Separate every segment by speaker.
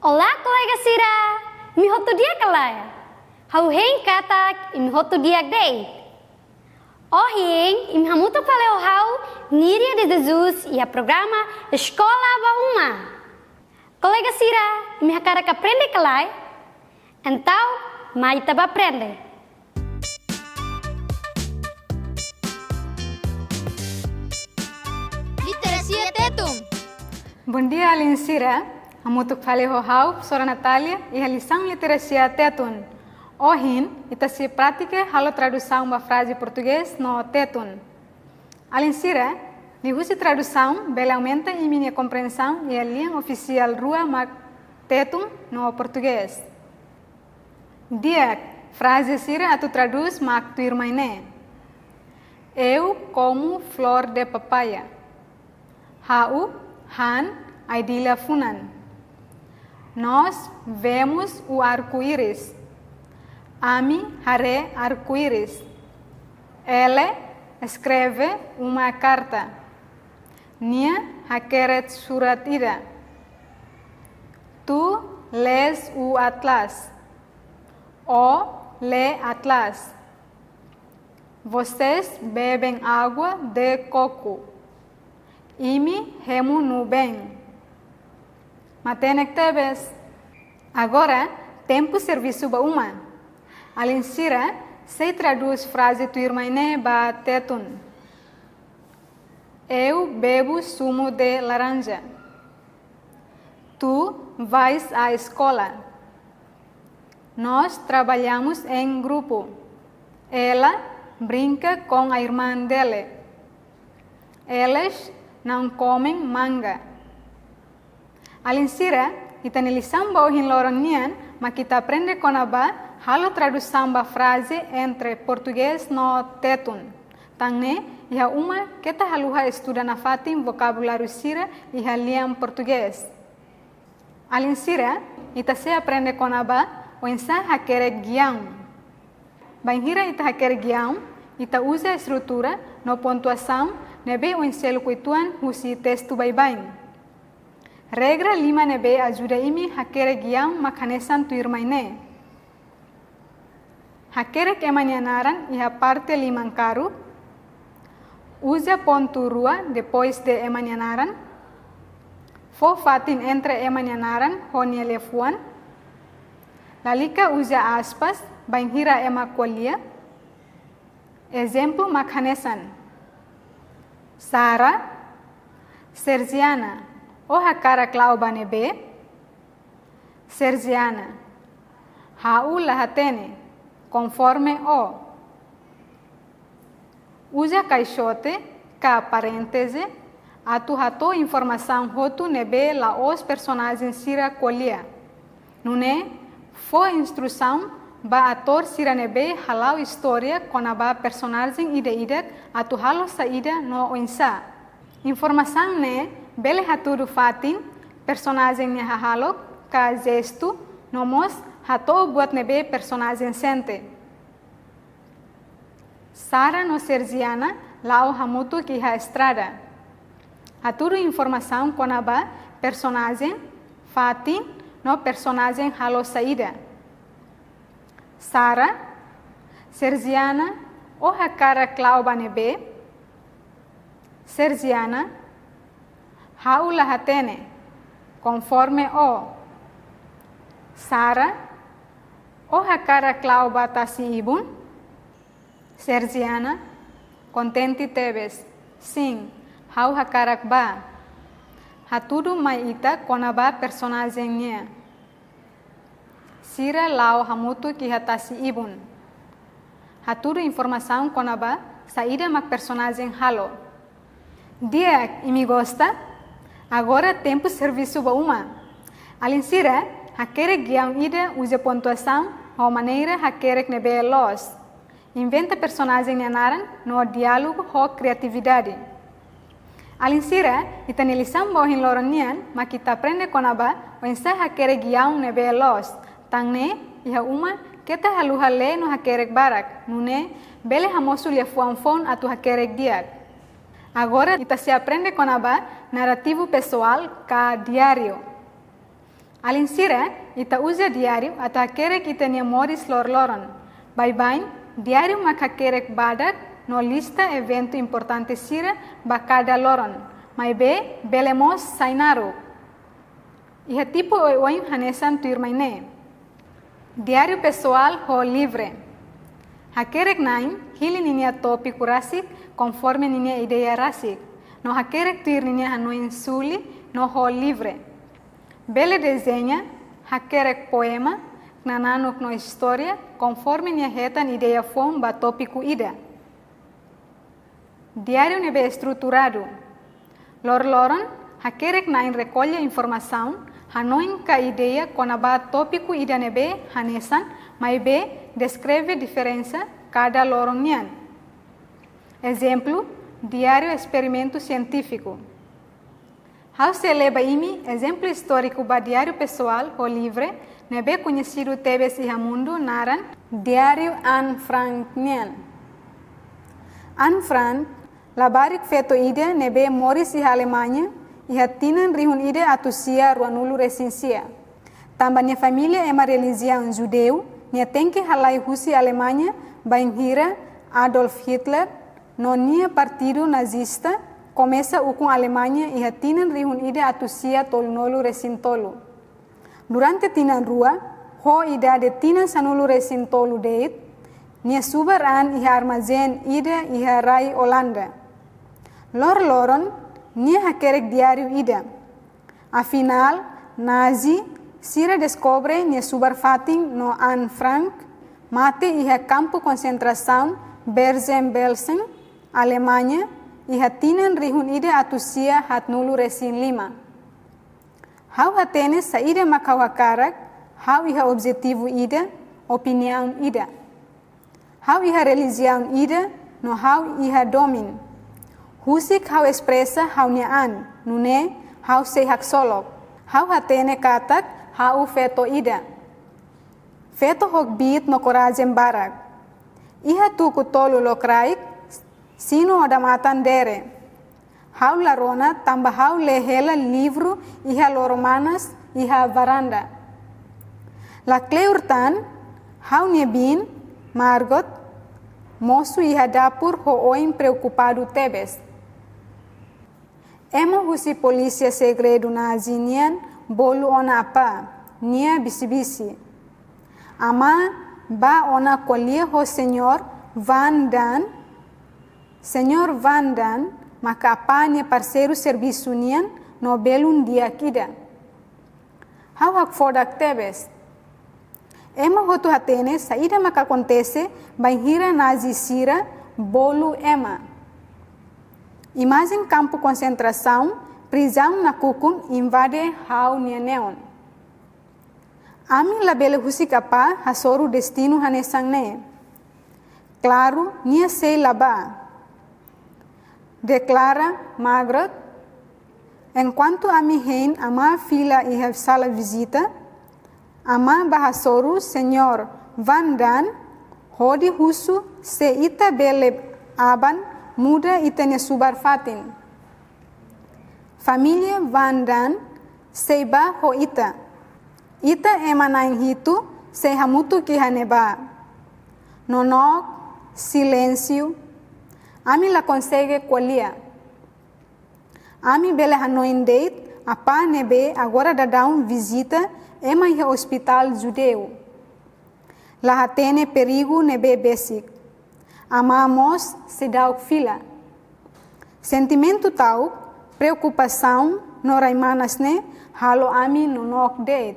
Speaker 1: Olá, colega Sira. Mihoto dia kalaya. Hau heng katak imihoto dia day. Oh heng imhamuto faleo hau Níria de Jesus e a programa Escola Bauma. Colega Sira, imhakara ka aprende kalay. Então, mai taba aprende.
Speaker 2: Literacia Tetum.
Speaker 3: Bom dia, Alin Sira. Amutuk fale hau, Sora Natália, e a lição Literacia Tetun. Hoje, ita se pratica a tradução da frase português no Tetun. Alin Sira, li usi tradução, bela aumenta e minha compreensão e a linha oficial rua mak Tetun no português. Dia, frase Sira atu traduz mak tu irmãine. Eu como flor de papaya. Hau, han, aidila funan. Nós vemos o arco-íris. Ami hare arco-íris. Ela escreve uma carta. Nia hakeret surat ida. Tu lês o atlas. O lê atlas. Vocês bebem água de coco. Imi remo no bem. Matenek tebes. Agora, tempo serviço ba uma. Alin Sira, se traduz frase tu irmãine ba Tetun. Eu bebo sumo de laranja. Tu vais à escola. Nós trabalhamos em grupo. Ela brinca com a irmã dela. Elas não comem manga. Alin Sira, ita nilisang ba uhin lorong nian, mas kita aprende com a ba halo tradução ba frase entre português no Tetun. Tangne, iha uma kita haluha estuda na fatim vocabulário Sira iha liam português. Alin Sira, ita se aprende com a ba o insa hakere guião. Banhira ita hakere guião, ita usa a estrutura no pontuação nebe o inselo kuituan husi texto bye-bye. Regra 5 nebe ajuda imi hakere guião makanesan tu irmãine. Hakere emanyanaran iha parte limankaru. Usa ponto rua depois de emanyanaran. Fo fatin entre emanyanaran honia lefuan. Lalika usa aspas banhira ema kolia. Exemplo makanesan. Sara, Sergiana. O hakara klauba nebe. Sergiana. Hau lahatene. Conforme o. Usa caixote, ka parêntese, atu hato informação hotu nebe la os personagens sira kolia. Nune, fo instrução ba ator sira nebe halau história com a ba personagem ida atu halo saída no oinsa. Informação ne bele haturu fatin, personagem ne hahalo, ka gesto, nomos hato buat nebe personagem sente. Sara no Sergiana, lao hamutu ki ha estrada. Haturu informação com a ba personagem, fatin, no personagem halo saída. Sara, Sergiana, o hakara klauba nebe. Sergiana, hau lahatene, conforme o. Sara, o hakara klauba tasi ibun. Sergiana, contente tebes. Sim, hau hakarak ba. Haturu mai ita konaba personagem nia. Sira lau hamutu ki hatasi ibun. haturo informação com aba saída mak personagem halo. Dia e me gosta, agora tempo serviço ba uma. Alinsira, hakerek guião ida usa pontuação, ou maneira hakerek nebe los. Inventa personagem nanaran no diálogo ou criatividade. Alinsira, itanilisam bohin loronian, mak kita aprende com aba, o insa hakerek guião nebe los. Tangne, iha uma, kita haluha le no hakerek barak, nune, bele hamosul ya fuan atu hakerek diak. Agora, ita se aprende com aba narrativo pessoal ka diário. Alinsira, ita usa diário atu hakerek ita nia moris lor-loron. Bye-bye, diário mak hakerek badak no lista evento importante sira ba cada loron. Mai be, belemos sainaru. Iha tipo oim hanesan tu irmaine. Diário pessoal ou livre. Hakerek nain, hili ninia tópico rasik, conforme ninia ideia rasik. No hakerek tuir ninia hanuin suli, no ho livre. Bele desenha, hakerek poema, nananuk no história, conforme nia hetan ideia fom ba tópico ida. Diário nebe estruturado. Lor-loron, hakerek nain recolhe informação, hanoin ka ideia com aba tópico ida nebe hanesan, mai be descreve diferença cada loronian. Exemplo, diário experimento científico. How se leva imi exemplo histórico ba diário pessoal ou livre, nebe conhecido tebes iha mundo naran diário Anne Frank-nian. Anne Frank, labarik feto ida nebe moris iha Alemanha, iha tinan rihun ida atusia ruanulu resinsia. Tambahnya família ema religião judeu, nia tenke halai husi Alemanha, bainhira Adolf Hitler, no nia partido nazista, começa ukun Alemanha iha tinan rihun ida atusia tolnolu resintolu. Durante tinan rua, ho ida de tinan sanulu resintolu deit, nia subaran iha armazen ida iha rai Holanda. Lor-loron, nia hakerek diário ida. Afinal, Nazi, sira descobre nia subarfating no Anne Frank, mate iha campo concentração Bergen-Belsen, Alemanha, iha tinan rihun ida atusia hatnulu resin lima. How hatene saída makau hakarak, how iha objetivo ida, opinião ida. How iha religião ida, no how iha domin. Husik how expressa how niaan, nune how se haksolok. How hatene katak, how feto ida. Feto hok bit no koragem barak. Iha tu kutolu lokraik, sino odamatan dere. How larona tamba how lehela livro iha loromanas iha varanda. La kleurtan, how nebin, Margot, moço iha dapur ho oim preocupado tebes. Ema husi polícia segredo nazinian bolu ona apa, nia bisi-bisi. Ama ba ona colher ho senhor Van Dan, senhor Van Dan, maka apa nia parceiro serviço nian no belum dia kida. How hak fodak tebes. Ema hotu hatene saída maka acontece bainhira nazi sira bolu ema. Imagem campo concentração, prisão na kukun invade how nia neon. Ami labele husikapa hasoru destino hanesang ne. Claro, nia sei laba. Declara Margaret. Enquanto ami hein ama fila iha sala visita, ama bahasoru senhor Van Dan, hodi husu se ita bele aban muda itanya subar fatin. Família Van Dan seiba ho ita. Ita emanain hitu se hamutu ki haneba. Nonok, silêncio. Ami la consegue qualia. Ami bele hanoin date, apa nebe agora dadão visita ema iha hospital judeu. La hatene perigo nebe basic. Amamos se dá fila. Sentimento tal, preocupação, no raimanas ne, halo ami no nok date.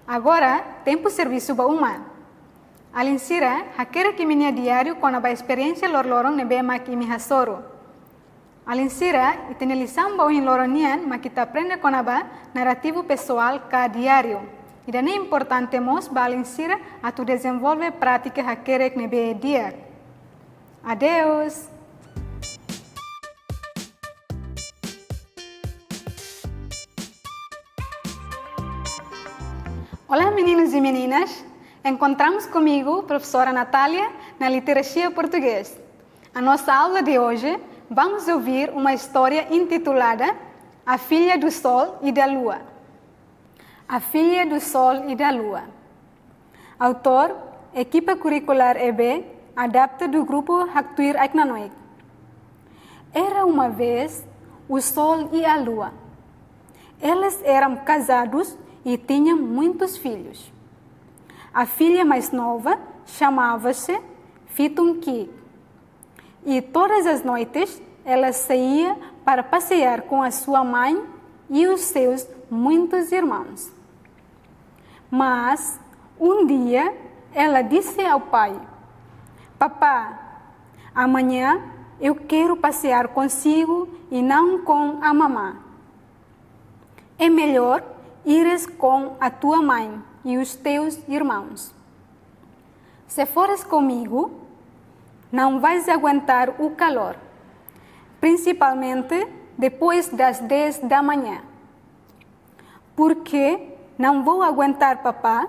Speaker 3: Agora, tempo serviço ba uma. Alinsira, hakera que minha diário com a experiência lorloron nebe mak imi hasoro. Alinsira, itene lição bom em loronian, mas kita aprende com a narrativo pessoal ka diário. E daí é importante mos ba alinsira a tu desenvolver prática hakera que nebe dia. Adeus! Olá meninos e meninas, encontramos comigo professora Natália na literacia português. A nossa aula de hoje vamos ouvir uma história intitulada A Filha do Sol e da Lua. A Filha do Sol e da Lua. Autor, Equipa Curricular EB, adapta do grupo Haktuir Aiknanoik. Era uma vez o Sol e a Lua. Eles eram casados e tinham muitos filhos. A filha mais nova chamava-se Fitunkik. E todas as noites ela saía para passear com a sua mãe e os seus muitos irmãos. Mas, um dia, ela disse ao pai: Papá, amanhã eu quero passear consigo e não com a mamã. É melhor ires com a tua mãe e os teus irmãos. Se fores comigo, não vais aguentar o calor, principalmente depois das 10 da manhã. Por que não vou aguentar, papá?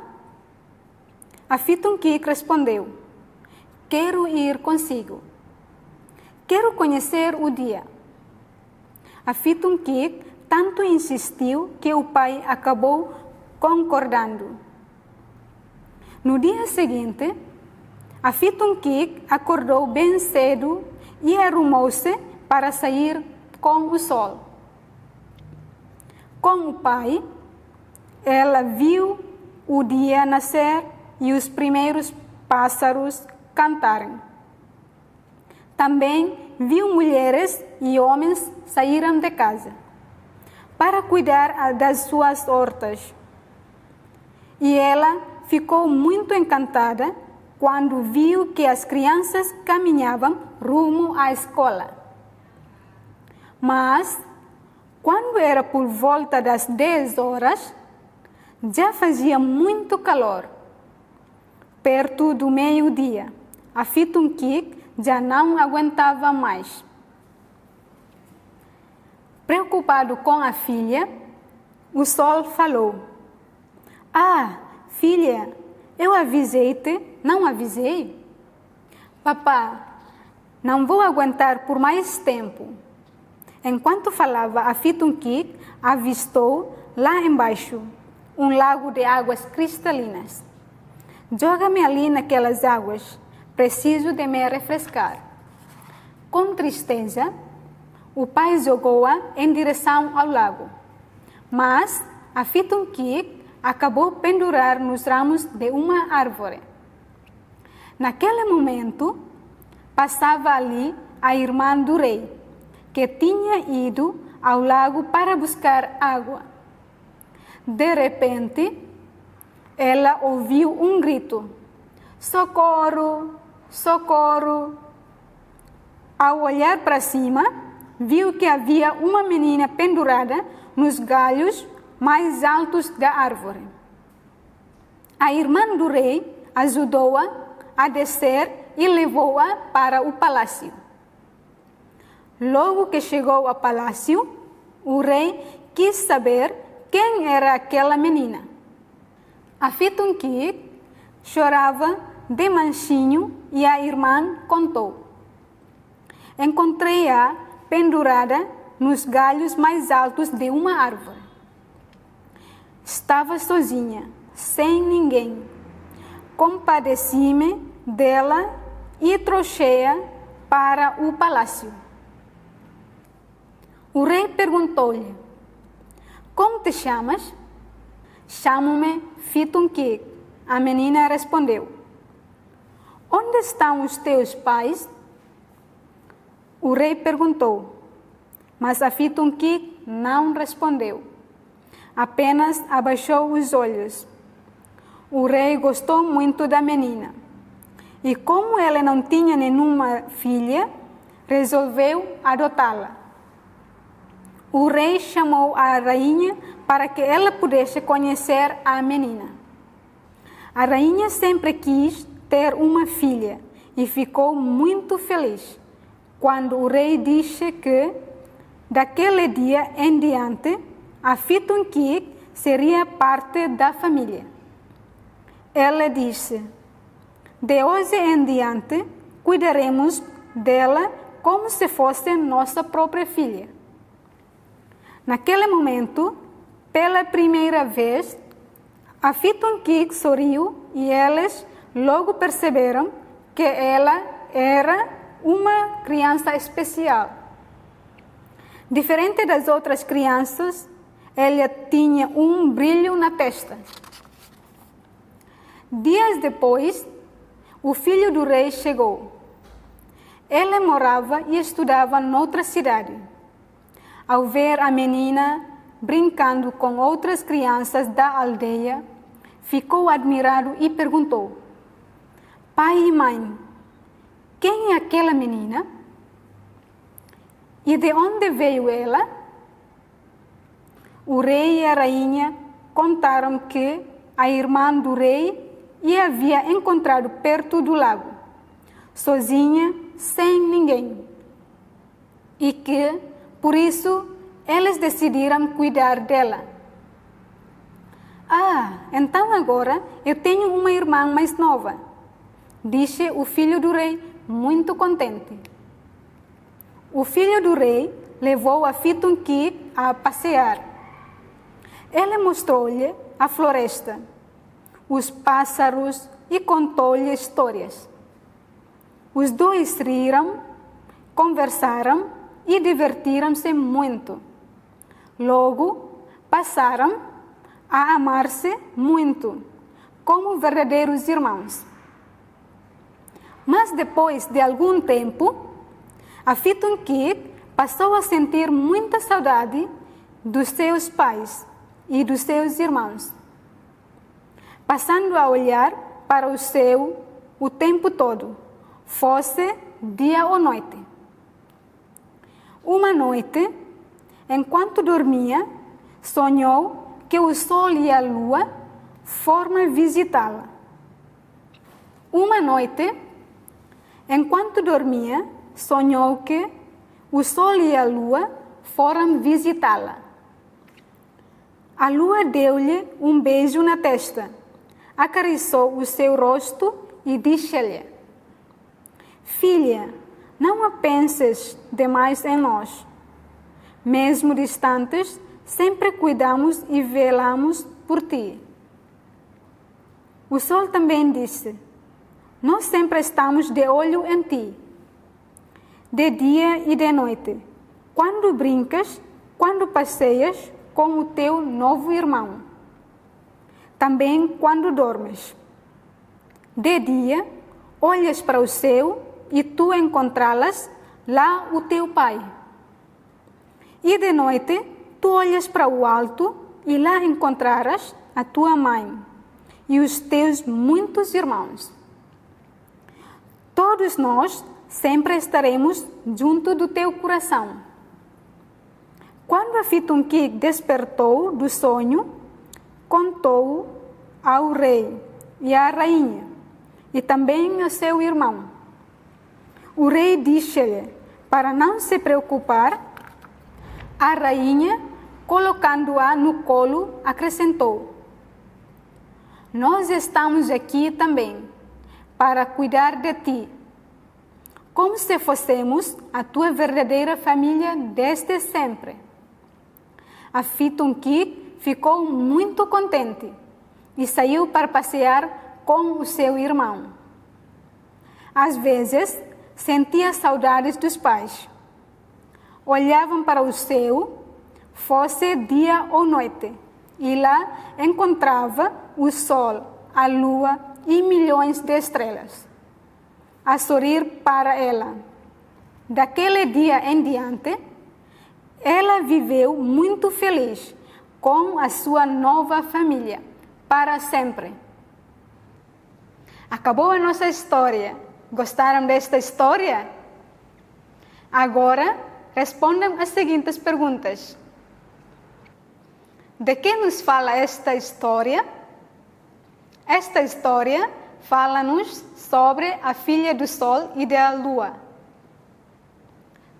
Speaker 3: A Fitunkik respondeu: Quero ir consigo. Quero conhecer o dia. A Fitunkik tanto insistiu que o pai acabou concordando. No dia seguinte, a Fitunkik acordou bem cedo e arrumou-se para sair com o sol. Com o pai, ela viu o dia nascer e os primeiros pássaros cantarem. Também viu mulheres e homens saírem de casa para cuidar das suas hortas. E ela ficou muito encantada quando viu que as crianças caminhavam rumo à escola. Mas, quando era por volta das 10 horas, já fazia muito calor. Perto do meio-dia, a Fitunkik já não aguentava mais. Preocupado com a filha, o sol falou: Ah, filha, eu avisei-te, não avisei? Papá, não vou aguentar por mais tempo. Enquanto falava, a Fitunkik avistou lá embaixo um lago de águas cristalinas. Joga-me ali naquelas águas, preciso de me refrescar. Com tristeza, o pai jogou-a em direção ao lago, mas a Fitunkik acabou pendurar nos ramos de uma árvore. Naquele momento, passava ali a irmã do rei, que tinha ido ao lago para buscar água. De repente, ela ouviu um grito: Socorro! Socorro! Ao olhar para cima, viu que havia uma menina pendurada nos galhos mais altos da árvore. A irmã do rei ajudou-a a descer e levou-a para o palácio. Logo que chegou ao palácio, o rei quis saber quem era aquela menina. A Fitunkik chorava de manchinho e a irmã contou: Encontrei-a pendurada nos galhos mais altos de uma árvore. Estava sozinha, sem ninguém. Compadeci-me dela e trouxe-a para o palácio. O rei perguntou-lhe: Como te chamas? Chamo-me Fitunkik. A menina respondeu: Onde estão os teus pais? O rei perguntou, mas a Fitunkik não respondeu. Apenas abaixou os olhos. O rei gostou muito da menina E como ela não tinha nenhuma filha, resolveu adotá-la. O rei chamou a rainha para que ela pudesse conhecer a menina. A rainha sempre quis ter uma filha e ficou muito feliz quando o rei disse que, daquele dia em diante, a Fitungkik seria parte da família. Ela disse: de hoje em diante, cuidaremos dela como se fosse nossa própria filha. Naquele momento, pela primeira vez, a Fitungkik sorriu e eles logo perceberam que ela era uma criança especial. Diferente das outras crianças, ela tinha um brilho na testa. Dias depois, o filho do rei chegou. Ele morava e estudava noutra cidade. Ao ver a menina brincando com outras crianças da aldeia, ficou admirado e perguntou: pai e mãe, quem é aquela menina? E de onde veio ela? O rei e a rainha contaram que a irmã do rei a havia encontrado perto do lago, sozinha, sem ninguém. E que, por isso, eles decidiram cuidar dela. Ah, então agora eu tenho uma irmã mais nova, disse o filho do rei, muito contente. O filho do rei levou a Fitungkik a passear. Ele mostrou-lhe a floresta, os pássaros e contou-lhe histórias. Os dois riram, conversaram e divertiram-se muito. Logo, passaram a amar-se muito, como verdadeiros irmãos. Mas depois de algum tempo, a Fitungkik passou a sentir muita saudade dos seus pais e dos seus irmãos, passando a olhar para o céu o tempo todo, fosse dia ou noite. Uma noite, enquanto dormia, sonhou que o sol e a lua foram visitá-la. Uma noite, enquanto dormia, sonhou que o sol e a lua foram visitá-la. A lua deu-lhe um beijo na testa, acariciou o seu rosto e disse-lhe: filha, não a penses demais em nós. Mesmo distantes, sempre cuidamos e velamos por ti. O sol também disse: nós sempre estamos de olho em ti, de dia e de noite, quando brincas, quando passeias com o teu novo irmão, também quando dormes. De dia, olhas para o céu e tu encontrá-las lá o teu pai. E de noite, tu olhas para o alto e lá encontrarás a tua mãe e os teus muitos irmãos. Todos nós sempre estaremos junto do teu coração. Quando a Fitungkik despertou do sonho, contou ao rei e à rainha, e também ao seu irmão. O rei disse-lhe para não se preocupar. A rainha, colocando-a no colo, acrescentou: nós estamos aqui também para cuidar de ti, como se fôssemos a tua verdadeira família desde sempre. A Fitungkik ficou muito contente e saiu para passear com o seu irmão. Às vezes, sentia saudades dos pais. Olhavam para o céu, fosse dia ou noite, e lá encontrava o sol, a lua e milhões de estrelas a sorrir para ela. Daquele dia em diante, ela viveu muito feliz com a sua nova família, para sempre. Acabou a nossa história. Gostaram desta história? Agora, respondam as seguintes perguntas. De que nos fala esta história? Esta história fala-nos sobre a filha do Sol e da Lua.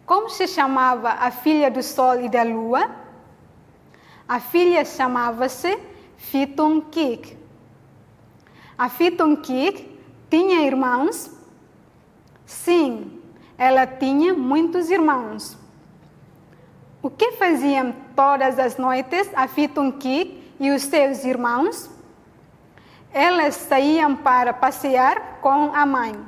Speaker 3: Como se chamava a filha do Sol e da Lua? A filha chamava-se Fitunkic. A Fitunkic tinha irmãos? Sim, ela tinha muitos irmãos. O que faziam todas as noites a Fitunkic e os seus irmãos? Elas saíam para passear com a mãe.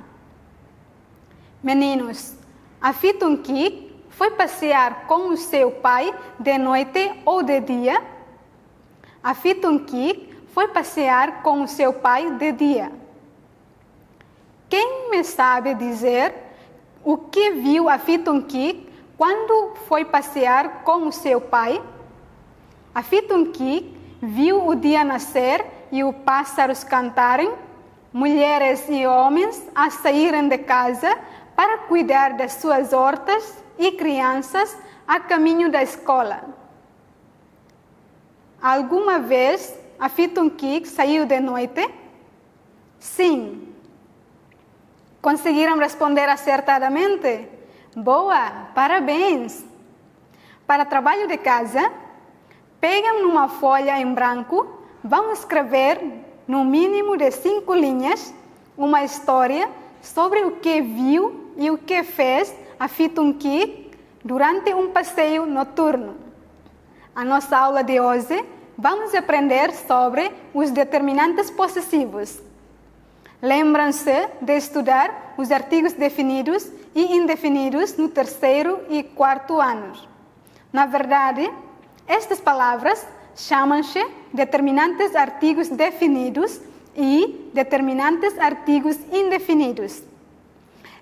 Speaker 3: Meninos, a Fitunkic foi passear com o seu pai de noite ou de dia? A Fitunkic foi passear com o seu pai de dia. Quem me sabe dizer o que viu a Fitunkic quando foi passear com o seu pai? A Fitunkic viu o dia nascer e os pássaros cantarem, mulheres e homens a saírem de casa para cuidar das suas hortas e crianças a caminho da escola. Alguma vez a Fitunkic saiu de noite? Sim. Conseguiram responder acertadamente? Boa, parabéns! Para trabalho de casa, pegam numa folha em branco, vão escrever, no mínimo de 5 linhas, uma história sobre o que viu e o que fez a Fitunkic durante um passeio noturno. A nossa aula de hoje, vamos aprender sobre os determinantes possessivos. Lembram-se de estudar os artigos definidos e indefinidos no 3º e 4º anos. Na verdade, estas palavras chamam-se determinantes artigos definidos e determinantes artigos indefinidos.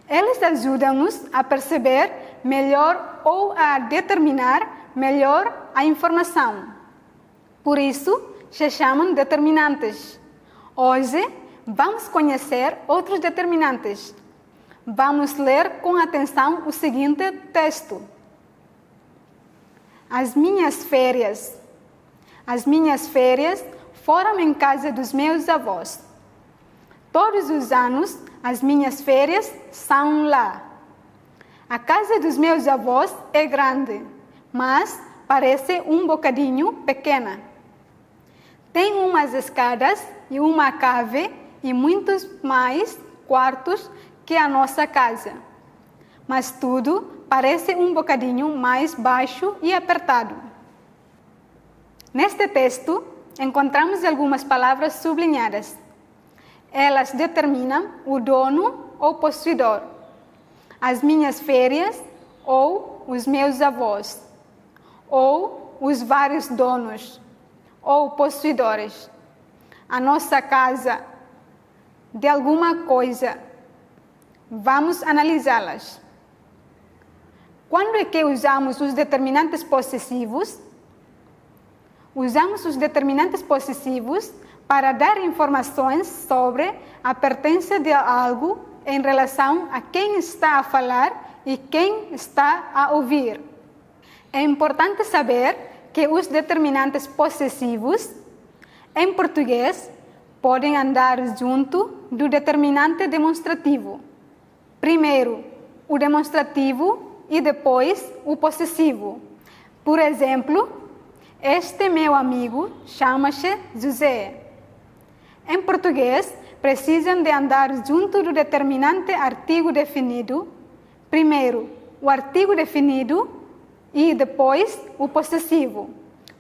Speaker 3: Eles ajudam-nos a perceber melhor ou a determinar melhor a informação. Por isso, se chamam determinantes. Hoje, vamos conhecer outros determinantes. Vamos ler com atenção o seguinte texto. As minhas férias. As minhas férias foram em casa dos meus avós. Todos os anos, as minhas férias são lá. A casa dos meus avós é grande, mas parece um bocadinho pequena. Tem umas escadas e uma cave e muitos mais quartos que a nossa casa. Mas tudo parece um bocadinho mais baixo e apertado. Neste texto, encontramos algumas palavras sublinhadas. Elas determinam o dono ou possuidor. As minhas férias ou os meus avós. Ou os vários donos ou possuidores. A nossa casa de alguma coisa. Vamos analisá-las. Quando é que usamos os determinantes possessivos? Usamos os determinantes possessivos para dar informações sobre a pertença de algo em relação a quem está a falar e quem está a ouvir. É importante saber que os determinantes possessivos, em português, podem andar junto do determinante demonstrativo. Primeiro, o demonstrativo e depois o possessivo. Por exemplo, este meu amigo chama-se José. Em português, precisam de andar junto do determinante artigo definido. Primeiro, o artigo definido e depois o possessivo.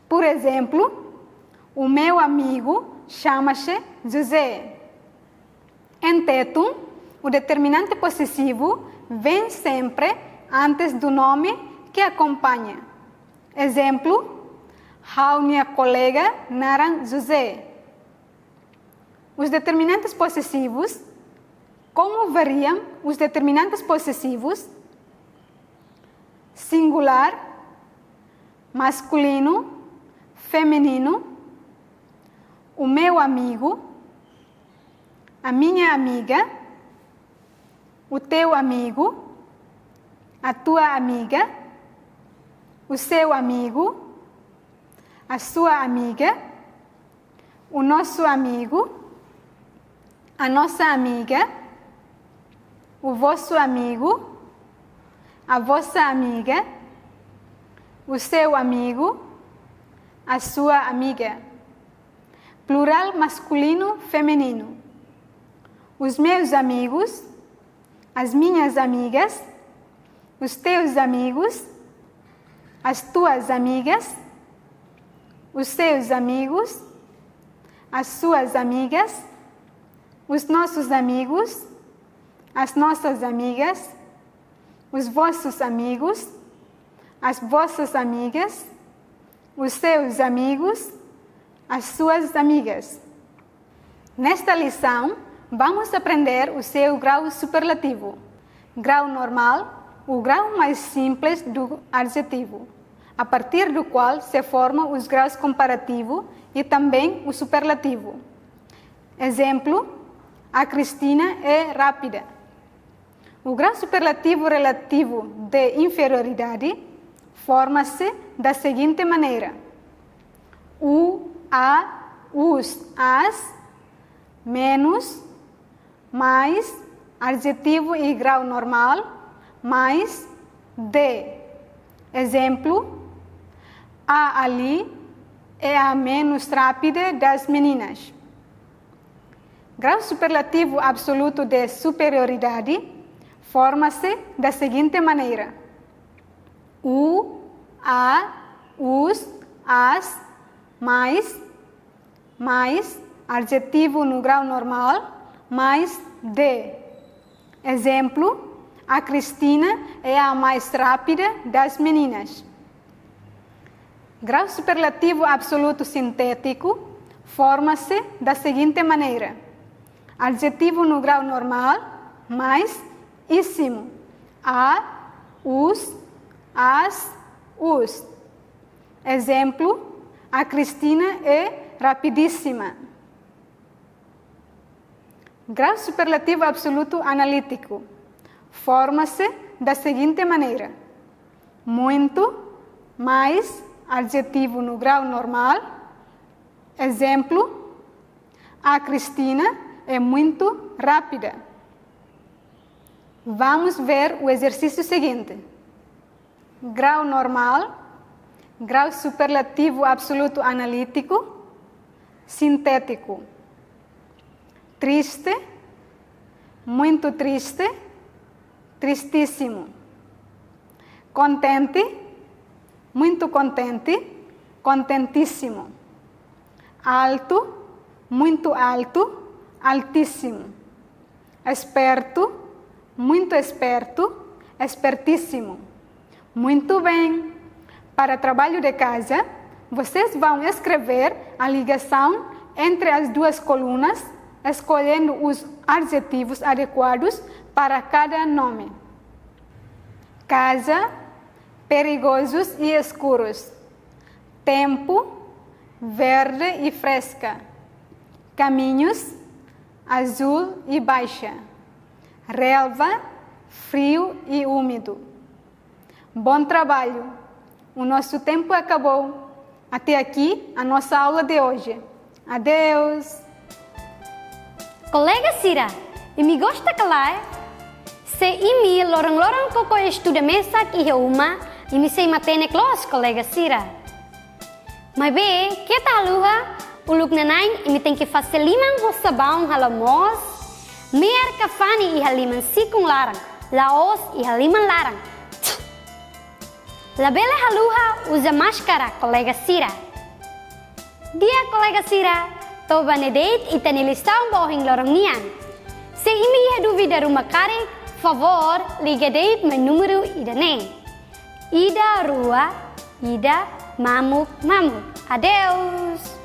Speaker 3: Por exemplo, o meu amigo chama-se José. Entretanto, o determinante possessivo vem sempre antes do nome que acompanha. Exemplo, a minha colega Naran José. Os determinantes possessivos. Como variam os determinantes possessivos? Singular, masculino, feminino, o meu amigo, a minha amiga, o teu amigo, a tua amiga, o seu amigo, a sua amiga, o nosso amigo, a nossa amiga, o vosso amigo, a vossa amiga, o seu amigo, a sua amiga. Plural masculino, feminino. Os meus amigos, as minhas amigas, os teus amigos, as tuas amigas, os seus amigos, as suas amigas, os nossos amigos, as nossas amigas, os vossos amigos, as vossas amigas, os seus amigos, as suas amigas. Nesta lição, vamos aprender o seu grau superlativo. Grau normal, o grau mais simples do adjetivo, a partir do qual se formam os graus comparativo e também o superlativo. Exemplo, a Cristina é rápida. O grau superlativo relativo de inferioridade forma-se da seguinte maneira: o, a, os, as, menos, mais, adjetivo e grau normal, mais, de. Exemplo, a ali é a menos rápida das meninas. Grau superlativo absoluto de superioridade forma-se da seguinte maneira: o, a, os, as, mais, adjetivo no grau normal, mais, de. Exemplo, a Cristina é a mais rápida das meninas. Grau superlativo absoluto sintético forma-se da seguinte maneira: adjetivo no grau normal, mais, íssimo. A, os, as, os. Exemplo, a Cristina é rapidíssima. Grau superlativo absoluto analítico forma-se da seguinte maneira: muito, mais, adjetivo no grau normal. Exemplo, a Cristina é muito rápida. Vamos ver o exercício seguinte. Grau normal, grau superlativo absoluto analítico, sintético. Triste, muito triste, tristíssimo. Contente, muito contente, contentíssimo. Alto, muito alto, altíssimo. Esperto, muito esperto, espertíssimo. Muito bem. Para trabalho de casa, vocês vão escrever a ligação entre as duas colunas, escolhendo os adjetivos adequados para cada nome. Casa, perigosos e escuros. Tempo, verde e fresca. Caminhos, azul e baixa. Relva, frio e úmido. Bom trabalho! O nosso tempo acabou. Até aqui a nossa aula de hoje. Adeus!
Speaker 1: Kolega Sira, imi gosta kalai? Se imi lorong-lorong koko estuda mesak i rumah, imi sei matene klos, kolega Sira. Mas bem, que tal luha? Uluk nanai imi tem que fazer limang ho sabão halamos, mer kafani i haliman sikung larang, laos i haliman larang. Labele haluha usa máscara, kolega Sira. Dia, kolega Sira, toba nedeit e tani listaw bohing lorong nian. Se imi ha dúvida rumah kare, favor, liga deit meu número ida ne. Ida rua, ida mamuk mamuk. Adeus.